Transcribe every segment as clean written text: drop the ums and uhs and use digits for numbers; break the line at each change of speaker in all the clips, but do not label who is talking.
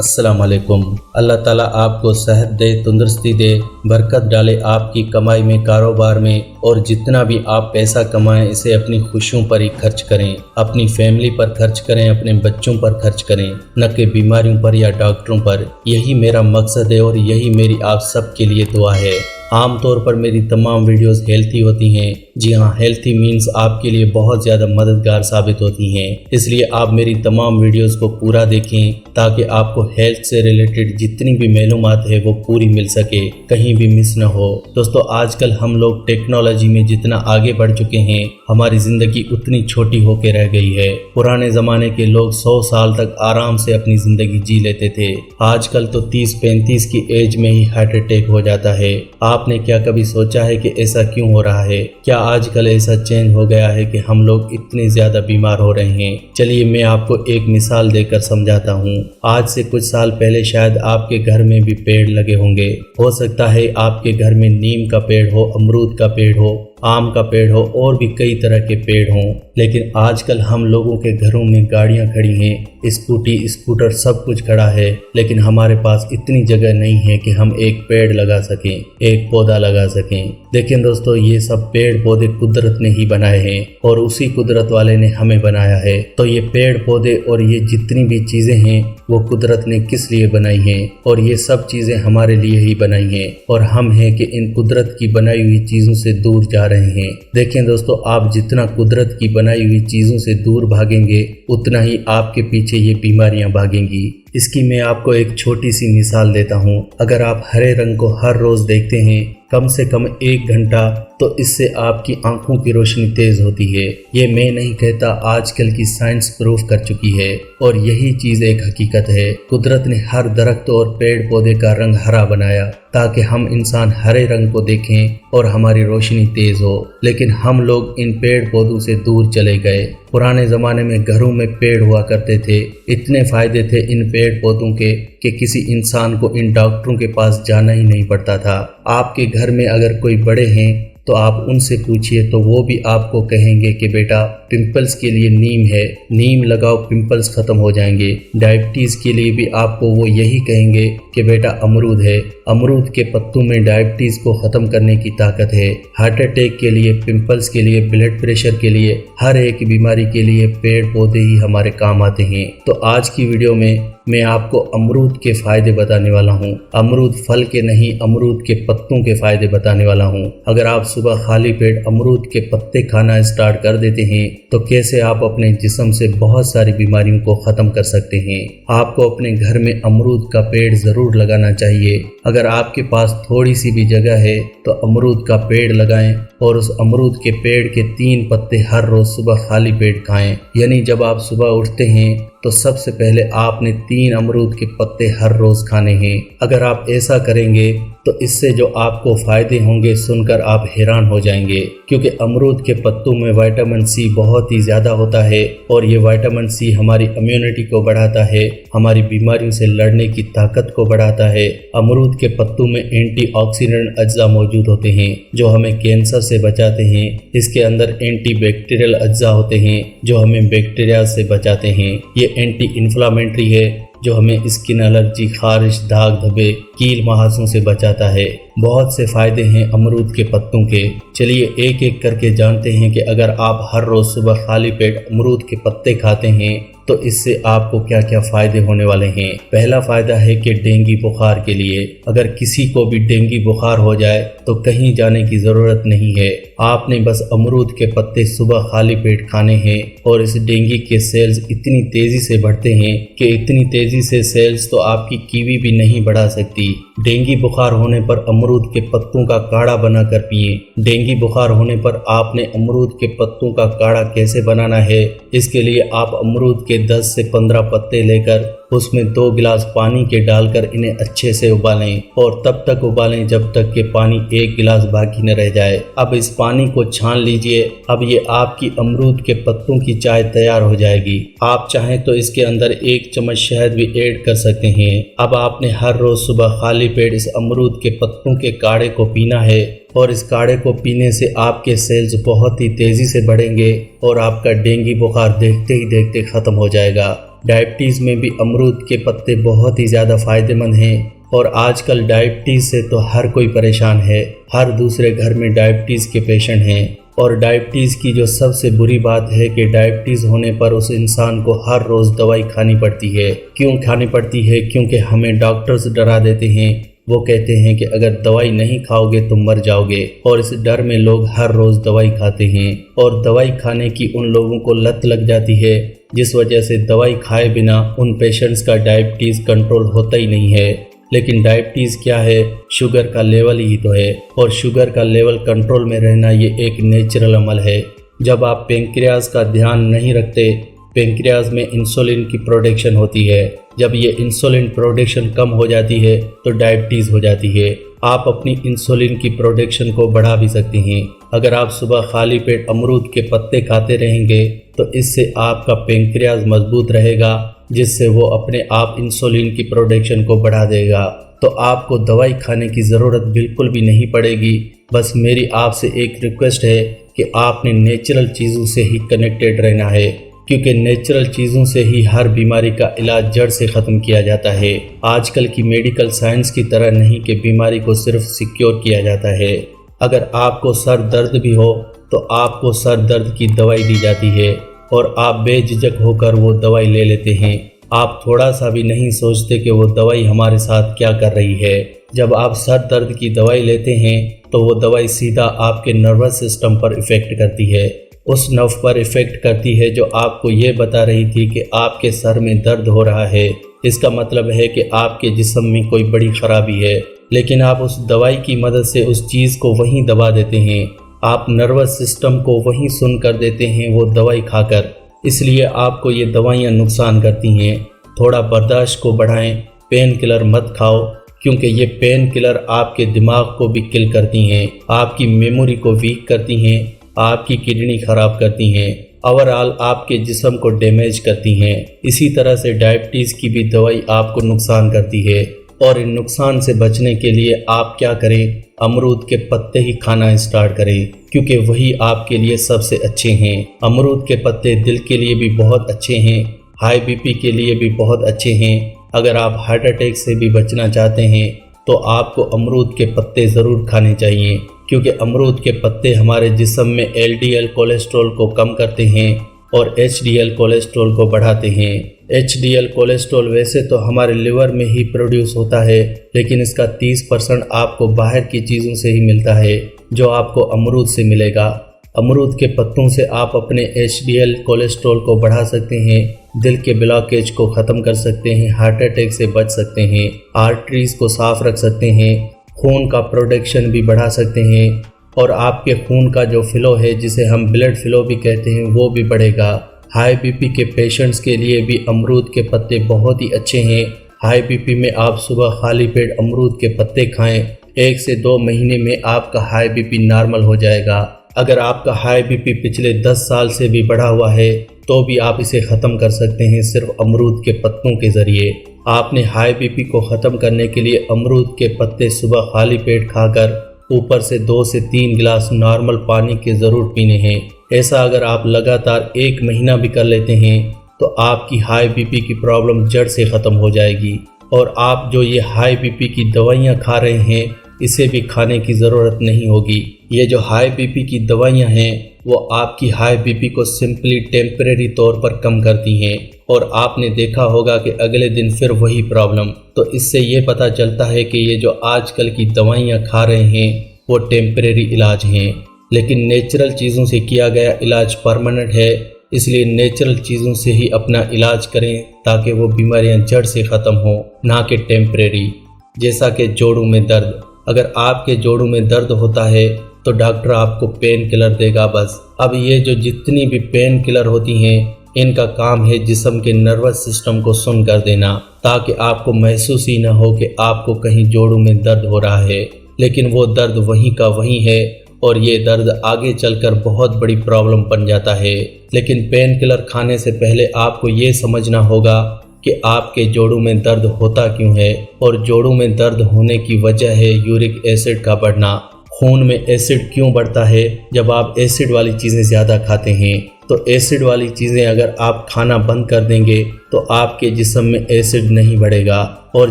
अस्सलाम वालेकुम। अल्लाह ताला आपको सेहत दे, तंदुरुस्ती दे, बरकत डाले आपकी कमाई में, कारोबार में, और जितना भी आप पैसा कमाएं इसे अपनी खुशियों पर ही खर्च करें, अपनी फैमिली पर खर्च करें, अपने बच्चों पर खर्च करें, न कि बीमारियों पर या डॉक्टरों पर। यही मेरा मकसद है और यही मेरी आप सब के लिए दुआ है। आमतौर पर मेरी तमाम वीडियोस हेल्थी होती हैं। जी हाँ, हेल्थी मीन्स आपके लिए बहुत ज़्यादा मददगार साबित होती हैं। इसलिए आप मेरी तमाम वीडियोस को पूरा देखें ताकि आपको हेल्थ से रिलेटेड जितनी भी मालूमात है वो पूरी मिल सके, कहीं भी मिस न हो। दोस्तों, आजकल हम लोग टेक्नोलॉजी में जितना आगे बढ़ चुके हैं, हमारी ज़िंदगी उतनी छोटी होकर रह गई है। पुराने ज़माने के लोग 100 साल तक आराम से अपनी ज़िंदगी जी लेते थे। आजकल तो 30-35 की एज में ही हार्ट अटैक हो जाता है। आपने क्या कभी सोचा है कि ऐसा क्यों हो रहा है? क्या आजकल ऐसा चेंज हो गया है कि हम लोग इतने ज्यादा बीमार हो रहे हैं? चलिए मैं आपको एक मिसाल देकर समझाता हूँ। आज से कुछ साल पहले शायद आपके घर में भी पेड़ लगे होंगे। हो सकता है आपके घर में नीम का पेड़ हो, अमरूद का पेड़ हो, आम का पेड़ हो और भी कई तरह के पेड़ हों। लेकिन आजकल हम लोगों के घरों में गाड़ियां खड़ी हैं, स्कूटी, स्कूटर सब कुछ खड़ा है, लेकिन हमारे पास इतनी जगह नहीं है कि हम एक पेड़ लगा सकें, एक पौधा लगा सकें। लेकिन दोस्तों, ये सब पेड़ पौधे कुदरत ने ही बनाए हैं और उसी कुदरत वाले ने हमें बनाया है। तो ये पेड़ पौधे और ये जितनी भी चीजें हैं वो कुदरत ने किस लिए बनाई हैं? और ये सब चीजें हमारे लिए ही बनाई हैं और हम हैं कि इन कुदरत की बनाई हुई चीजों से दूर जा रहे हैं। देखें दोस्तों, आप जितना कुदरत की बनाई हुई चीजों से दूर भागेंगे उतना ही आपके पीछे ये बीमारियां भागेंगी। इसकी मैं आपको एक छोटी सी मिसाल देता हूँ। अगर आप हरे रंग को हर रोज देखते हैं कम से कम 1 घंटा, तो इससे आपकी आंखों की रोशनी तेज होती है। ये मैं नहीं कहता, आजकल की साइंस प्रूफ कर चुकी है और यही चीज एक हकीकत है। कुदरत ने हर दरख्त और पेड़ पौधे का रंग हरा बनाया ताकि हम इंसान हरे रंग को देखें और हमारी रोशनी तेज हो। लेकिन हम लोग इन पेड़ पौधों से दूर चले गए। पुराने जमाने में घरों में पेड़ हुआ करते थे। इतने फायदे थे इन पेड़ पौधों के कि किसी इंसान को इन डॉक्टरों के पास जाना ही नहीं पड़ता था। आपके घर में अगर कोई बड़े हैं तो आप उनसे पूछिए तो वो भी आपको कहेंगे कि बेटा पिंपल्स के लिए नीम है, नीम लगाओ, पिंपल्स खत्म हो जाएंगे। डायबिटीज के लिए भी आपको वो यही कहेंगे कि बेटा अमरूद है, अमरूद के पत्तों में डायबिटीज को खत्म करने की ताकत है। हार्ट अटैक के लिए, पिंपल्स के लिए, ब्लड प्रेशर के लिए, हर एक बीमारी के लिए पेड़ पौधे ही हमारे काम आते हैं। तो आज की वीडियो में मैं आपको अमरूद के फायदे बताने वाला हूँ। अमरूद फल के नहीं, अमरूद के पत्तों के फायदे बताने वाला हूँ। अगर आप सुबह खाली पेट अमरूद के पत्ते खाना स्टार्ट कर देते हैं तो कैसे आप अपने जिस्म से बहुत सारी बीमारियों को खत्म कर सकते हैं। आपको अपने घर में अमरूद का पेड़ जरूर लगाना चाहिए। अगर आपके पास थोड़ी सी भी जगह है तो अमरूद का पेड़ लगाएं और उस अमरूद के पेड़ के 3 पत्ते हर रोज सुबह खाली पेट खाएं। यानी जब आप सुबह उठते हैं तो सबसे पहले आपने 3 अमरूद के पत्ते हर रोज खाने हैं। अगर आप ऐसा करेंगे तो इससे जो आपको फायदे होंगे सुनकर आप हैरान हो जाएंगे, क्योंकि अमरूद के पत्तों में विटामिन सी बहुत ही ज्यादा होता है और ये विटामिन सी हमारी इम्यूनिटी को बढ़ाता है, हमारी बीमारियों से लड़ने की ताकत को बढ़ाता है। अमरूद के पत्तों में एंटीऑक्सीडेंट अज्जा मौजूद होते हैं जो हमें कैंसर से बचाते हैं। इसके अंदर एंटीबैक्टीरियल अज्जा होते हैं जो हमें बैक्टीरिया से बचाते हैं। ये एंटी इन्फ्लामेटरी है जो हमें स्किन एलर्जी, खारिश, दाग धब्बे, कील मुहासों से बचाता है। बहुत से फायदे हैं अमरूद के पत्तों के। चलिए एक एक करके जानते हैं कि अगर आप हर रोज सुबह खाली पेट अमरूद के पत्ते खाते हैं तो इससे आपको क्या क्या फायदे होने वाले हैं। पहला फायदा है कि डेंगू बुखार के लिए, अगर किसी को भी डेंगू बुखार हो जाए तो कहीं जाने की जरूरत नहीं है। आपने बस अमरूद के पत्ते सुबह खाली पेट खाने हैं और इस डेंगू के सेल्स इतनी तेजी से बढ़ते हैं कि इतनी तेजी से सेल्स तो आपकी कीवी भी नहीं बढ़ा सकती। डेंगू बुखार होने पर अमरूद के पत्तों का काढ़ा बनाकर पिएं। डेंगू बुखार होने पर आपने अमरूद के पत्तों का काढ़ा कैसे बनाना है, इसके लिए आप अमरूद के 10 से 15 पत्ते लेकर उसमें 2 गिलास पानी के डालकर इन्हें अच्छे से उबालें और तब तक उबालें जब तक कि पानी 1 गिलास बाकी न रह जाए। अब इस पानी को छान लीजिए। अब ये आपकी अमरूद के पत्तों की चाय तैयार हो जाएगी। आप चाहें तो इसके अंदर 1 चम्मच शहद भी ऐड कर सकते हैं। अब आपने हर रोज सुबह खाली पेट इस अमरूद के पत्तों के काढ़े को पीना है और इस काढ़े को पीने से आपके सेल्स बहुत ही तेजी से बढ़ेंगे और आपका डेंगू बुखार देखते ही देखते खत्म हो जाएगा। डायबिटीज़ में भी अमरूद के पत्ते बहुत ही ज़्यादा फायदेमंद हैं और आजकल डायबिटीज़ से तो हर कोई परेशान है। हर दूसरे घर में डायबिटीज़ के पेशेंट हैं और डायबिटीज़ की जो सबसे बुरी बात है कि डायबिटीज़ होने पर उस इंसान को हर रोज़ दवाई खानी पड़ती है। क्यों खानी पड़ती है? क्योंकि हमें डॉक्टर्स डरा देते हैं। वो कहते हैं कि अगर दवाई नहीं खाओगे तो मर जाओगे और इस डर में लोग हर रोज़ दवाई खाते हैं और दवाई खाने की उन लोगों को लत लग जाती है, जिस वजह से दवाई खाए बिना उन पेशेंट्स का डायबिटीज़ कंट्रोल होता ही नहीं है। लेकिन डायबिटीज़ क्या है? शुगर का लेवल ही तो है और शुगर का लेवल कंट्रोल में रहना ये एक नेचुरल अमल है। जब आप पेंक्रियाज का ध्यान नहीं रखते, पेंक्रियाज में इंसुलिन की प्रोडक्शन होती है। जब ये इंसुलिन प्रोडक्शन कम हो जाती है तो डायबिटीज़ हो जाती है। आप अपनी इंसुलिन की प्रोडक्शन को बढ़ा भी सकते हैं। अगर आप सुबह खाली पेट अमरूद के पत्ते खाते रहेंगे तो इससे आपका पेंक्रियाज मजबूत रहेगा, जिससे वो अपने आप इंसुलिन की प्रोडक्शन को बढ़ा देगा। तो आपको दवाई खाने की ज़रूरत बिल्कुल भी नहीं पड़ेगी। बस मेरी आपसे एक रिक्वेस्ट है कि आपने नेचुरल चीज़ों से ही कनेक्टेड रहना है, क्योंकि नेचुरल चीज़ों से ही हर बीमारी का इलाज जड़ से ख़त्म किया जाता है। आजकल की मेडिकल साइंस की तरह नहीं कि बीमारी को सिर्फ सिक्योर किया जाता है। अगर आपको सर दर्द भी हो तो आपको सर दर्द की दवाई दी जाती है और आप बेझिझक होकर वो दवाई ले लेते हैं। आप थोड़ा सा भी नहीं सोचते कि वो दवाई हमारे साथ क्या कर रही है। जब आप सर दर्द की दवाई लेते हैं तो वो दवाई सीधा आपके नर्वस सिस्टम पर इफ़ेक्ट करती है। उस नर्व पर इफ़ेक्ट करती है जो आपको ये बता रही थी कि आपके सर में दर्द हो रहा है। इसका मतलब है कि आपके जिस्म में कोई बड़ी खराबी है, लेकिन आप उस दवाई की मदद से उस चीज़ को वहीं दबा देते हैं। आप नर्वस सिस्टम को वहीं सुन कर देते हैं वो दवाई खाकर। इसलिए आपको ये दवाइयाँ नुकसान करती हैं। थोड़ा बर्दाश्त को बढ़ाएं, पेन किलर मत खाओ, क्योंकि ये पेन किलर आपके दिमाग को भी किल करती हैं, आपकी मेमोरी को वीक करती हैं, आपकी किडनी खराब करती हैं, ओवरऑल आपके जिस्म को डैमेज करती हैं। इसी तरह से डायबिटीज़ की भी दवाई आपको नुकसान करती है और इन नुकसान से बचने के लिए आप क्या करें? अमरूद के पत्ते ही खाना स्टार्ट करें, क्योंकि वही आपके लिए सबसे अच्छे हैं। अमरूद के पत्ते दिल के लिए भी बहुत अच्छे हैं, हाई बीपी के लिए भी बहुत अच्छे हैं। अगर आप हार्ट अटैक से भी बचना चाहते हैं तो आपको अमरूद के पत्ते ज़रूर खाने चाहिए, क्योंकि अमरूद के पत्ते हमारे जिस्म में LDL कोलेस्ट्रॉल को कम करते हैं और HDL कोलेस्ट्रॉल को बढ़ाते हैं। HDL कोलेस्ट्रॉल वैसे तो हमारे लिवर में ही प्रोड्यूस होता है, लेकिन इसका 30% आपको बाहर की चीज़ों से ही मिलता है, जो आपको अमरूद से मिलेगा। अमरूद के पत्तों से आप अपने HDL कोलेस्ट्रॉल को बढ़ा सकते हैं, दिल के ब्लॉकेज को ख़त्म कर सकते हैं, हार्ट अटैक से बच सकते हैं, आर्टरीज़ को साफ रख सकते हैं, खून का प्रोडक्शन भी बढ़ा सकते हैं और आपके खून का जो फ्लो है, जिसे हम ब्लड फ्लो भी कहते हैं, वो भी बढ़ेगा। हाई बीपी के पेशेंट्स के लिए भी अमरूद के पत्ते बहुत ही अच्छे हैं। हाई बीपी में आप सुबह खाली पेट अमरूद के पत्ते खाएं, 1 से 2 महीने में आपका हाई बीपी नॉर्मल हो जाएगा। अगर आपका हाई बीपी पिछले 10 साल से भी बढ़ा हुआ है तो भी आप इसे ख़त्म कर सकते हैं सिर्फ अमरूद के पत्तों के ज़रिए। आपने हाई बीपी को ख़त्म करने के लिए अमरूद के पत्ते सुबह खाली पेट खाकर ऊपर से 2 से 3 गिलास नॉर्मल पानी के ज़रूर पीने हैं। ऐसा अगर आप लगातार 1 महीना भी कर लेते हैं तो आपकी हाई बीपी की प्रॉब्लम जड़ से ख़त्म हो जाएगी और आप जो ये हाई बीपी की दवाइयाँ खा रहे हैं इसे भी खाने की ज़रूरत नहीं होगी। ये जो हाई बीपी की दवाइयाँ हैं वो आपकी हाई बीपी को सिंपली टेम्परेरी तौर पर कम करती हैं और आपने देखा होगा कि अगले दिन फिर वही प्रॉब्लम। तो इससे ये पता चलता है कि ये जो आजकल की दवाइयाँ खा रहे हैं वो टेम्परेरी इलाज हैं, लेकिन नेचुरल चीज़ों से किया गया इलाज परमानेंट है। इसलिए नेचुरल चीज़ों से ही अपना इलाज करें ताकि वो बीमारियां जड़ से ख़त्म हो, ना कि टेम्परेरी। जैसा कि जोड़ों में दर्द, अगर आपके जोड़ों में दर्द होता है तो डॉक्टर आपको पेन किलर देगा बस। अब ये जो जितनी भी पेन किलर होती हैं इनका काम है जिस्म के नर्वस सिस्टम को सुन कर देना, ताकि आपको महसूस ही ना हो कि आपको कहीं जोड़ों में दर्द हो रहा है, लेकिन वो दर्द वहीं का वहीं है और ये दर्द आगे चलकर बहुत बड़ी प्रॉब्लम बन जाता है। लेकिन पेन किलर खाने से पहले आपको ये समझना होगा कि आपके जोड़ों में दर्द होता क्यों है, और जोड़ों में दर्द होने की वजह है यूरिक एसिड का बढ़ना, खून में एसिड क्यों बढ़ता है जब आप एसिड वाली चीज़ें ज़्यादा खाते हैं। तो एसिड वाली चीज़ें अगर आप खाना बंद कर देंगे तो आपके जिस्म में एसिड नहीं बढ़ेगा, और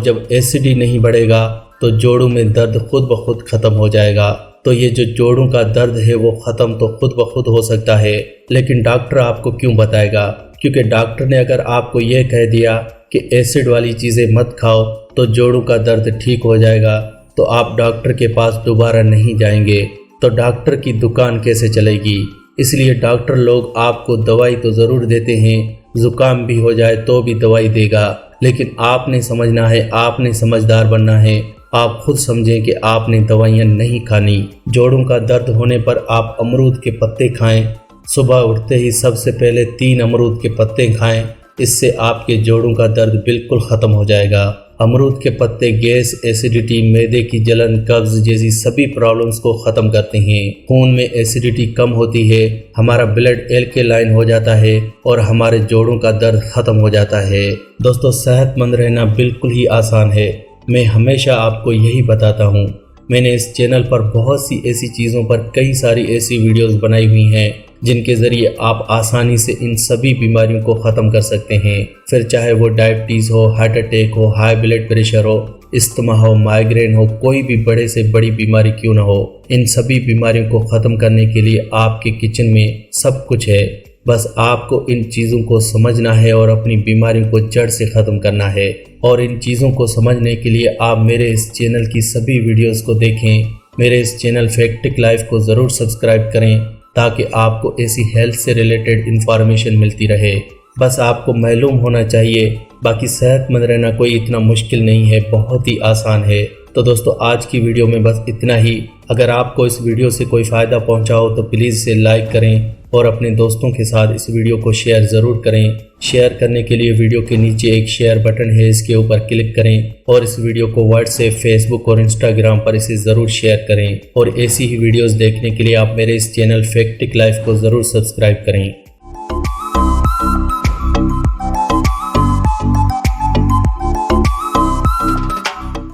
जब एसिड ही नहीं बढ़ेगा तो जोड़ों में दर्द खुद ब खुद ख़त्म हो जाएगा। तो ये जो जोड़ों का दर्द है वो ख़त्म तो खुद ब खुद हो सकता है, लेकिन डॉक्टर आपको क्यों बताएगा? क्योंकि डॉक्टर ने अगर आपको ये कह दिया कि एसिड वाली चीज़ें मत खाओ तो जोड़ों का दर्द ठीक हो जाएगा, तो आप डॉक्टर के पास दोबारा नहीं जाएंगे। तो डॉक्टर की दुकान कैसे चलेगी? इसलिए डॉक्टर लोग आपको दवाई तो ज़रूर देते हैं, ज़ुकाम भी हो जाए तो भी दवाई देगा, लेकिन आपने समझना है, आपने समझदार बनना है। आप खुद समझें कि आपने दवाइयाँ नहीं खानी। जोड़ों का दर्द होने पर आप अमरूद के पत्ते खाएं। सुबह उठते ही सबसे पहले 3 अमरूद के पत्ते खाएं, इससे आपके जोड़ों का दर्द बिल्कुल ख़त्म हो जाएगा। अमरूद के पत्ते गैस, एसिडिटी, मैदे की जलन, कब्ज जैसी सभी प्रॉब्लम्स को ख़त्म करते हैं। खून में एसिडिटी कम होती है, हमारा ब्लड एल्केलाइन हो जाता है और हमारे जोड़ों का दर्द ख़त्म हो जाता है। दोस्तों, सेहतमंद रहना बिल्कुल ही आसान है। मैं हमेशा आपको यही बताता हूँ। मैंने इस चैनल पर बहुत सी ऐसी चीज़ों पर कई सारी ऐसी वीडियोस बनाई हुई हैं जिनके ज़रिए आप आसानी से इन सभी बीमारियों को ख़त्म कर सकते हैं। फिर चाहे वो डायबिटीज़ हो, हार्ट अटैक हो, हाई ब्लड प्रेशर हो, इस्तेमा हो, माइग्रेन हो, कोई भी बड़े से बड़ी बीमारी क्यों ना हो, इन सभी बीमारियों को ख़त्म करने के लिए आपके किचन में सब कुछ है। बस आपको इन चीज़ों को समझना है और अपनी बीमारियों को जड़ से ख़त्म करना है। और इन चीज़ों को समझने के लिए आप मेरे इस चैनल की सभी वीडियोस को देखें। मेरे इस चैनल फैक्टिक लाइफ को ज़रूर सब्सक्राइब करें ताकि आपको ऐसी हेल्थ से रिलेटेड इंफॉर्मेशन मिलती रहे। बस आपको मालूम होना चाहिए, बाकी सेहतमंद रहना कोई इतना मुश्किल नहीं है, बहुत ही आसान है। तो दोस्तों, आज की वीडियो में बस इतना ही। अगर आपको इस वीडियो से कोई फ़ायदा पहुंचा हो तो प्लीज़ इसे लाइक करें और अपने दोस्तों के साथ इस वीडियो को शेयर ज़रूर करें। शेयर करने के लिए वीडियो के नीचे एक शेयर बटन है, इसके ऊपर क्लिक करें और इस वीडियो को व्हाट्सएप, फेसबुक और इंस्टाग्राम पर इसे ज़रूर शेयर करें। और ऐसी ही वीडियोस देखने के लिए आप मेरे इस चैनल फैक्टिक लाइफ को ज़रूर सब्सक्राइब करें।